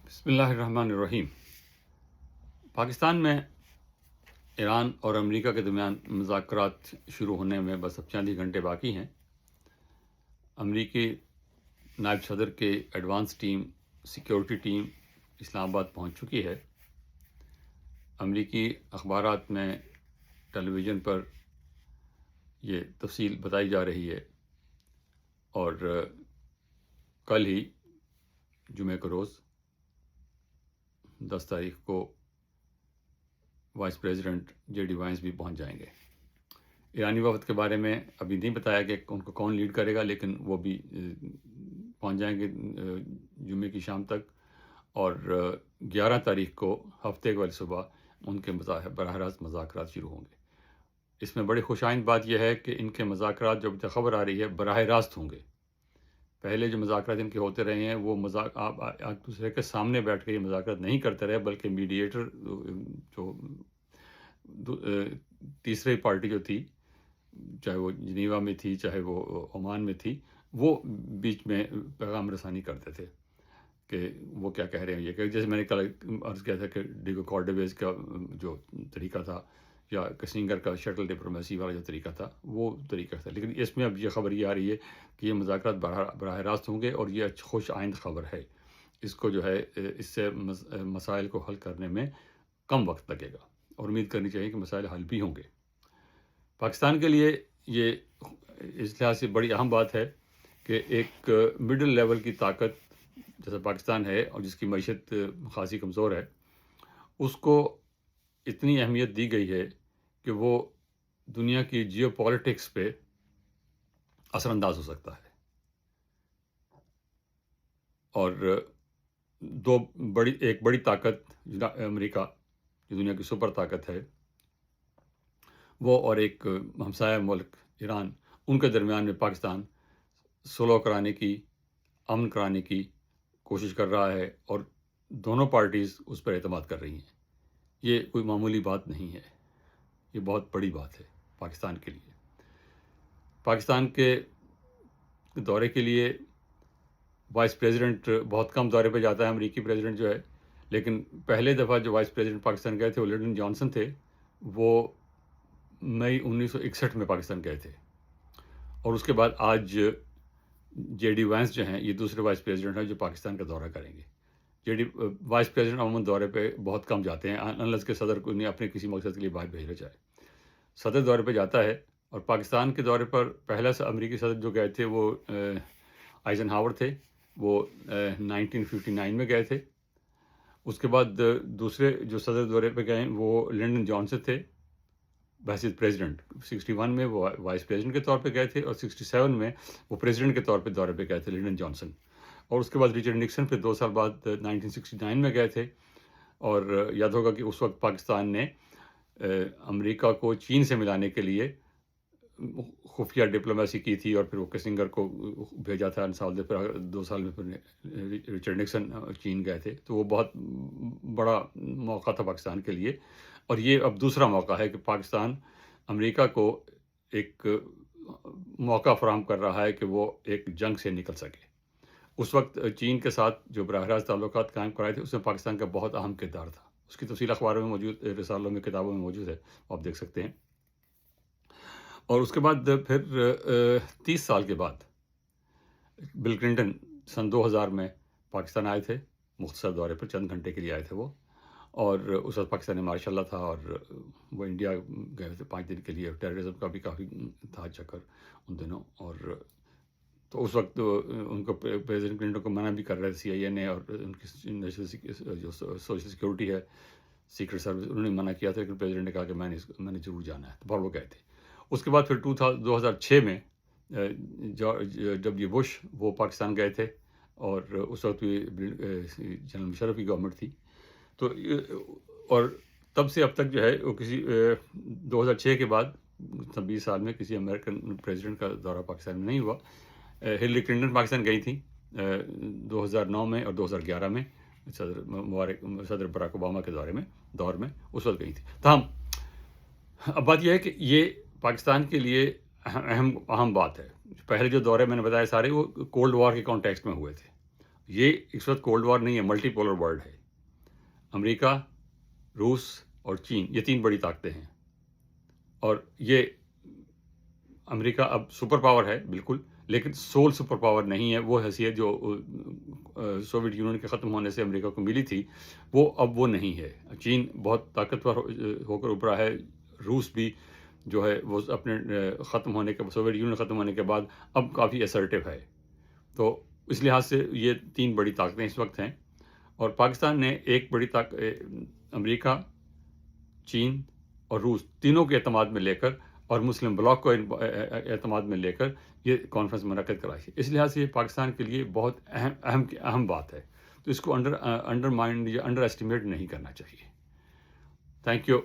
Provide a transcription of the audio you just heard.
بسم اللہ الرحمن الرحیم۔ پاکستان میں ایران اور امریکہ کے درمیان مذاکرات شروع ہونے میں بس اب چند ہی گھنٹے باقی ہیں۔ امریکی نائب صدر کے ایڈوانس ٹیم سیکیورٹی ٹیم اسلام آباد پہنچ چکی ہے۔ امریکی اخبارات میں ٹیلی ویژن پر یہ تفصیل بتائی جا رہی ہے، اور کل ہی جمعہ کو روز 10 تاریخ کو وائس پریزیڈنٹ جے ڈی وائنس بھی پہنچ جائیں گے۔ ایرانی وفد کے بارے میں ابھی نہیں بتایا کہ ان کو کون لیڈ کرے گا، لیکن وہ بھی پہنچ جائیں گے جمعے کی شام تک، اور 11 تاریخ کو ہفتے کے صبح ان کے براہ راست مذاکرات شروع ہوں گے۔ اس میں بڑی خوش آئند بات یہ ہے کہ ان کے مذاکرات جو ابھی تک خبر آ رہی ہے براہ راست ہوں گے۔ پہلے جو مذاکرات ان کے ہوتے رہے ہیں وہ آپ ایک دوسرے کے سامنے بیٹھ کے یہ مذاکرات نہیں کرتے رہے، بلکہ میڈیٹر جو تیسری پارٹی جو تھی، چاہے وہ جنیوا میں تھی چاہے وہ عمان میں تھی، وہ بیچ میں پیغام رسانی کرتے تھے کہ وہ کیا کہہ رہے ہیں۔ یہ کہ جیسے میں نے کل عرض کیا تھا کہ ڈیگو کارڈویز کا جو طریقہ تھا یا کسنگر کا شٹل ڈپلومیسی والا جو طریقہ تھا وہ طریقہ تھا، لیکن اس میں اب یہ خبر یہ آ رہی ہے کہ یہ مذاکرات براہ راست ہوں گے، اور یہ خوش آئند خبر ہے۔ اس کو جو ہے اس سے مسائل کو حل کرنے میں کم وقت لگے گا، اور امید کرنی چاہیے کہ مسائل حل بھی ہوں گے۔ پاکستان کے لیے یہ اس لحاظ سے بڑی اہم بات ہے کہ ایک مڈل لیول کی طاقت جیسا پاکستان ہے، اور جس کی معیشت خاصی کمزور ہے، اس کو اتنی اہمیت دی گئی ہے کہ وہ دنیا کی جیو پالیٹکس پہ اثر انداز ہو سکتا ہے۔ اور ایک بڑی طاقت امریکہ جو دنیا کی سپر طاقت ہے وہ، اور ایک ہمسایہ ملک ایران، ان کے درمیان میں پاکستان صلح کرانے کی، امن کرانے کی کوشش کر رہا ہے، اور دونوں پارٹیز اس پر اعتماد کر رہی ہیں۔ یہ کوئی معمولی بات نہیں ہے، یہ بہت بڑی بات ہے پاکستان کے لیے۔ پاکستان کے دورے کے لیے وائس پریزیڈنٹ بہت کم دورے پہ جاتا ہے، امریکی پریزیڈنٹ جو ہے، لیکن پہلے دفعہ جو وائس پریزیڈنٹ پاکستان گئے تھے وہ لنڈن جانسن تھے۔ وہ مئی 1961 میں پاکستان گئے تھے، اور اس کے بعد آج جے ڈی وائنس جو ہیں یہ دوسرے وائس پریزیڈنٹ ہیں جو پاکستان کا دورہ کریں گے۔ وائس پریزیڈنٹ عموماً دورے پہ بہت کم جاتے ہیں، انلس کے صدر کو انہیں اپنے کسی مقصد کے لیے باہر بھیجنا چاہے۔ صدر دورے پہ جاتا ہے، اور پاکستان کے دورے پر پہلا امریکی صدر جو گئے تھے وہ آئزن ہاور تھے، وہ 1959 میں گئے تھے۔ اس کے بعد دوسرے جو صدر دورے پہ گئے وہ لنڈن جانسن تھے بحیثیت پریزیڈنٹ۔ 61 میں وہ وائس پریزیڈنٹ کے طور پہ گئے تھے، اور 67 میں وہ پریزیڈنٹ کے طور پہ دورے پہ گئے تھے لنڈن جانسن۔ اور اس کے بعد ریچرڈ نکسن پھر 2 سال بعد 1969 میں گئے تھے۔ اور یاد ہوگا کہ اس وقت پاکستان نے امریکہ کو چین سے ملانے کے لیے خفیہ ڈپلومیسی کی تھی، اور پھر وہ کسنگر کو بھیجا تھا 2 سال میں پھر ریچرڈ نکسن چین گئے تھے۔ تو وہ بہت بڑا موقع تھا پاکستان کے لیے، اور یہ اب دوسرا موقع ہے کہ پاکستان امریکہ کو ایک موقع فراہم کر رہا ہے کہ وہ ایک جنگ سے نکل سکے۔ اس وقت چین کے ساتھ جو براہ راست تعلقات قائم کرائے تھے اس میں پاکستان کا بہت اہم کردار تھا۔ اس کی تفصیل اخباروں میں موجود، رسالوں میں، کتابوں میں موجود ہے، آپ دیکھ سکتے ہیں۔ اور اس کے بعد پھر 30 سال کے بعد بل کلنٹن سن 2000 میں پاکستان آئے تھے، مختصر دورے پر چند گھنٹے کے لیے آئے تھے وہ، اور اس وقت پاکستان میں مارشاء اللہ تھا، اور وہ انڈیا گئے تھے 5 دن کے لیے، اور ٹیررزم کا بھی کافی تھا چکر ان دنوں۔ اور تو اس وقت ان کو پریزیڈنٹ کلنٹن کو منع بھی کر رہے تھے سی آئی اے نے، اور ان کی نیشنل جو سوشل سیکورٹی ہے، سیکرٹ سروس، انہوں نے منع کیا تھا، لیکن پریزیڈنٹ نے کہا کہ میں نے ضرور جانا ہے، تو وہ گئے تھے۔ اس کے بعد پھر 2006 میں جب یہ بش وہ پاکستان گئے تھے، اور اس وقت بھی جنرل مشرف کی گورنمنٹ تھی، تو اور تب سے اب تک جو ہے وہ کسی 2006 کے بعد 20 سال میں کسی امریکن پریزیڈنٹ کا دورہ پاکستان میں نہیں ہوا۔ ہلری کلنٹن پاکستان گئی تھیں 2009 میں اور 2011 میں صدر براک اوباما کے دور میں اس وقت گئی تھی۔ تاہم اب بات یہ ہے کہ یہ پاکستان کے لیے اہم بات ہے۔ پہلے جو دورے میں نے بتایا سارے وہ کولڈ وار کے کانٹیکسٹ میں ہوئے تھے، یہ اس وقت کولڈ وار نہیں ہے، ملٹی پولر ورلڈ ہے. امریکہ، روس اور چین، یہ 3 بڑی طاقتیں ہیں. اور یہ امریکہ اب سپر پاور ہے بالکل، لیکن سول سپر پاور نہیں ہے. وہ حیثیت جو سوویت یونین کے ختم ہونے سے امریکہ کو ملی تھی، وہ اب وہ نہیں ہے. چین بہت طاقتور ہو کر ابھرا ہے. روس بھی جو ہے وہ اپنے ختم ہونے کے سوویت یونین ختم ہونے کے بعد اب کافی اسرٹیو ہے. تو اس لحاظ سے یہ 3 بڑی طاقتیں اس وقت ہیں. اور پاکستان نے ایک بڑی امریکہ، چین اور روس تینوں کے اعتماد میں لے کر اور مسلم بلاک کو اعتماد میں لے کر یہ کانفرنس منعقد کرائی ہے. اس لحاظ سے یہ پاکستان کے لیے بہت اہم بات ہے. تو اس کو انڈر مائنڈ یا انڈر ایسٹیمیٹ نہیں کرنا چاہیے. Thank you.